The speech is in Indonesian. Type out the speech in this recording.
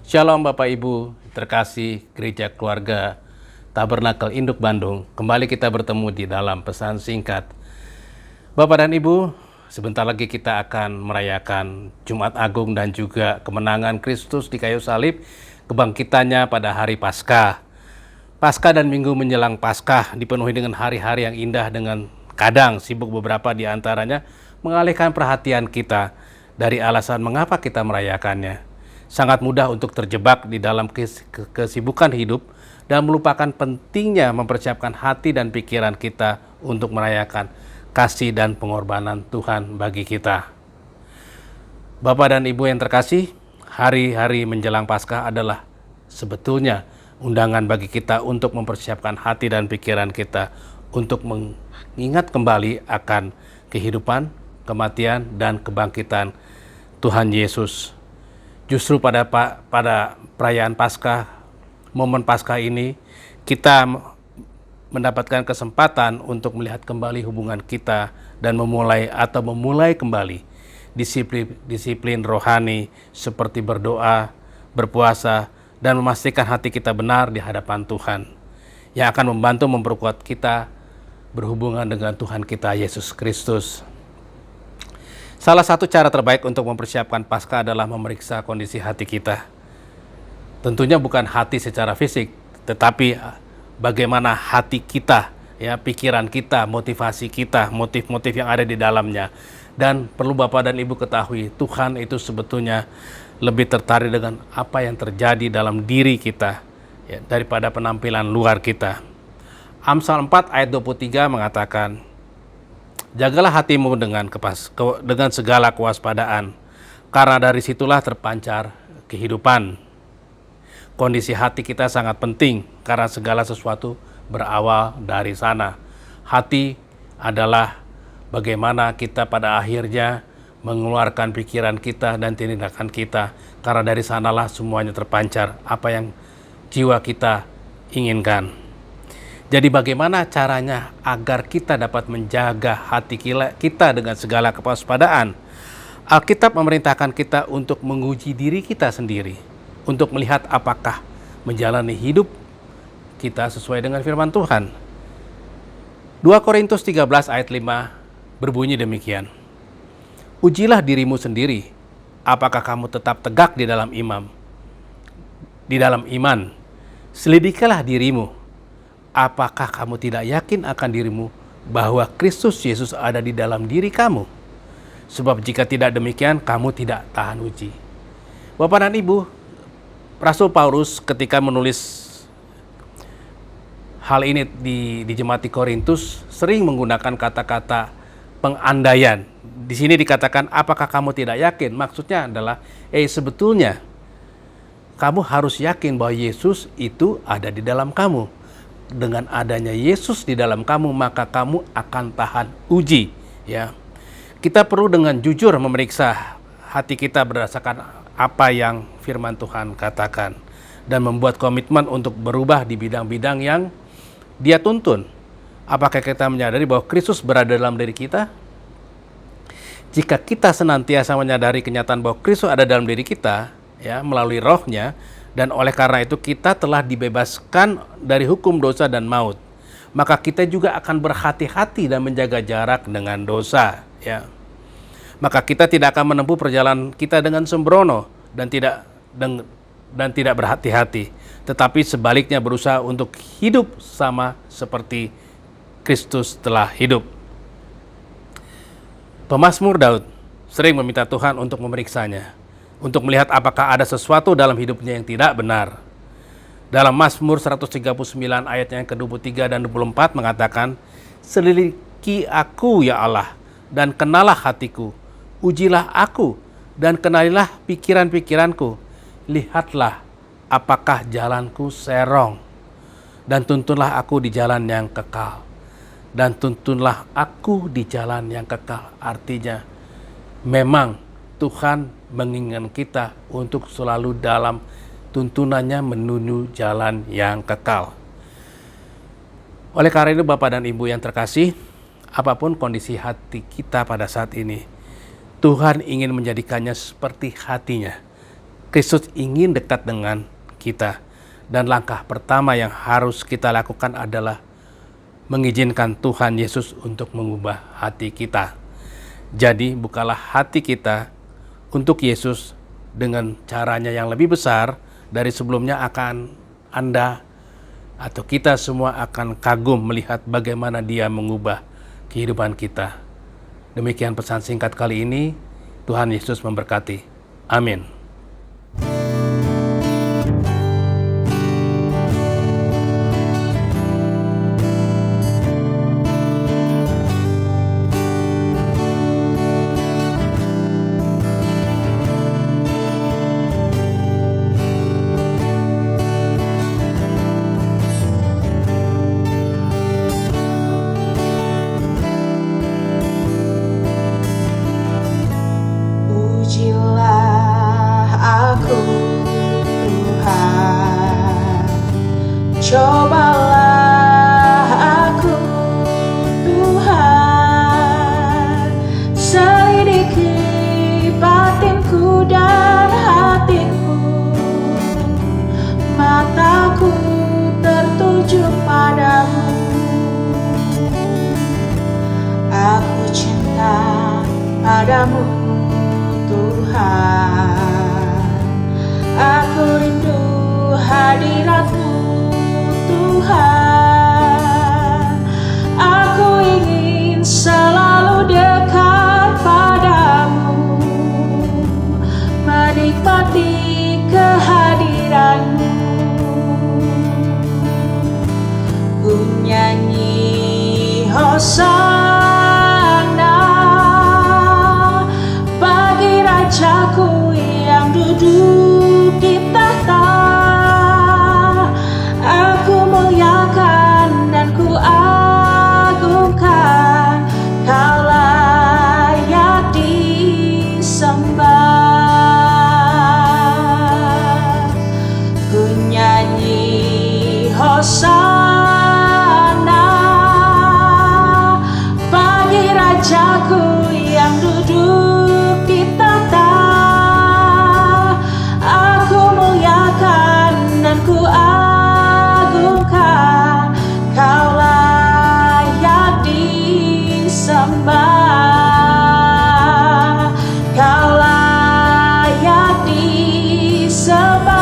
Shalom Bapak Ibu, terkasih Gereja Keluarga Tabernakel Induk Bandung. Kembali kita bertemu di dalam pesan singkat. Bapak dan Ibu, sebentar lagi kita akan merayakan Jumat Agung dan juga kemenangan Kristus di kayu salib, kebangkitannya pada hari Paskah. Paskah dan minggu menjelang Paskah dipenuhi dengan hari-hari yang indah, dengan kadang sibuk beberapa di antaranya mengalihkan perhatian kita dari alasan mengapa kita merayakannya. Sangat mudah untuk terjebak di dalam kesibukan hidup dan melupakan pentingnya mempersiapkan hati dan pikiran kita untuk merayakan kasih dan pengorbanan Tuhan bagi kita. Bapak dan Ibu yang terkasih, hari-hari menjelang Paskah adalah sebetulnya undangan bagi kita untuk mempersiapkan hati dan pikiran kita untuk mengingat kembali akan kehidupan, kematian, dan kebangkitan Tuhan Yesus. Justru pada perayaan Paskah, momen Paskah ini, kita mendapatkan kesempatan untuk melihat kembali hubungan kita dan memulai kembali disiplin rohani seperti berdoa, berpuasa, dan memastikan hati kita benar di hadapan Tuhan, yang akan membantu memperkuat kita berhubungan dengan Tuhan kita Yesus Kristus. Salah satu cara terbaik untuk mempersiapkan Paskah adalah memeriksa kondisi hati kita. Tentunya bukan hati secara fisik, tetapi bagaimana hati kita, ya, pikiran kita, motivasi kita, motif-motif yang ada di dalamnya. Dan perlu Bapak dan Ibu ketahui, Tuhan itu sebetulnya lebih tertarik dengan apa yang terjadi dalam diri kita, ya, daripada penampilan luar kita. Amsal 4 ayat 23 mengatakan, "Jagalah hatimu dengan segala kewaspadaan, karena dari situlah terpancar kehidupan." Kondisi hati kita sangat penting, karena segala sesuatu berawal dari sana. Hati adalah bagaimana kita pada akhirnya mengeluarkan pikiran kita dan tindakan kita, karena dari sanalah semuanya terpancar apa yang jiwa kita inginkan. Jadi bagaimana caranya agar kita dapat menjaga hati kita dengan segala kewaspadaan? Alkitab memerintahkan kita untuk menguji diri kita sendiri, untuk melihat apakah menjalani hidup kita sesuai dengan firman Tuhan. 2 Korintus 13 ayat 5 berbunyi demikian, "Ujilah dirimu sendiri, apakah kamu tetap tegak di dalam iman. Selidikilah dirimu, apakah kamu tidak yakin akan dirimu bahwa Kristus Yesus ada di dalam diri kamu? Sebab jika tidak demikian, kamu tidak tahan uji." Bapak dan Ibu, Rasul Paulus ketika menulis hal ini di jemaat di Korintus sering menggunakan kata-kata pengandaian. Di sini dikatakan, apakah kamu tidak yakin? Maksudnya adalah, sebetulnya kamu harus yakin bahwa Yesus itu ada di dalam kamu. Dengan adanya Yesus di dalam kamu, maka kamu akan tahan uji, ya. Kita perlu dengan jujur memeriksa hati kita berdasarkan apa yang firman Tuhan katakan dan membuat komitmen untuk berubah di bidang-bidang yang Dia tuntun. Apakah kita menyadari bahwa Kristus berada dalam diri kita? Jika kita senantiasa menyadari kenyataan bahwa Kristus ada dalam diri kita, ya, melalui Roh-Nya, dan oleh karena itu kita telah dibebaskan dari hukum dosa dan maut, maka kita juga akan berhati-hati dan menjaga jarak dengan dosa, ya. Maka kita tidak akan menempuh perjalanan kita dengan sembrono dan tidak berhati-hati, tetapi sebaliknya berusaha untuk hidup sama seperti Kristus telah hidup. Pemazmur Daud sering meminta Tuhan untuk memeriksanya, untuk melihat apakah ada sesuatu dalam hidupnya yang tidak benar. Dalam Mazmur 139 ayat yang ke-23 dan 24 mengatakan, "Selidiki aku ya Allah, dan kenalah hatiku. Ujilah aku, dan kenalilah pikiran-pikiranku. Lihatlah apakah jalanku serong, dan tuntunlah aku di jalan yang kekal." Dan tuntunlah aku di jalan yang kekal. Artinya, memang Tuhan menginginkan kita untuk selalu dalam tuntunannya menuju jalan yang kekal. Oleh karena itu Bapak dan Ibu yang terkasih, apapun kondisi hati kita pada saat ini, Tuhan ingin menjadikannya seperti hatinya. Kristus ingin dekat dengan kita. Dan langkah pertama yang harus kita lakukan adalah mengizinkan Tuhan Yesus untuk mengubah hati kita. Jadi bukalah hati kita untuk Yesus dengan caranya yang lebih besar dari sebelumnya. Akan Anda atau kita semua akan kagum melihat bagaimana Dia mengubah kehidupan kita. Demikian pesan singkat kali ini. Tuhan Yesus memberkati. Amin. Pujilah aku, Tuhan. Cobalah aku, Tuhan. Selidiki batinku dan hatiku. Mataku tertuju padamu. Aku cinta padamu, Tuhan. Aku rindu hadirat-Mu, Tuhan. Aku ingin selalu dekat padamu, menikmati kehadiran-Mu. Ku nyanyi Hosana bagi Rajaku yang duduk di tahta. Aku muliakan dan ku agungkan, Kau layak disembah. Ku nyanyi Hosana bagi Rajaku yang duduk di tahta. Aku muliakan dan ku agungkan, Kau layak disembah. Kau layak disembah.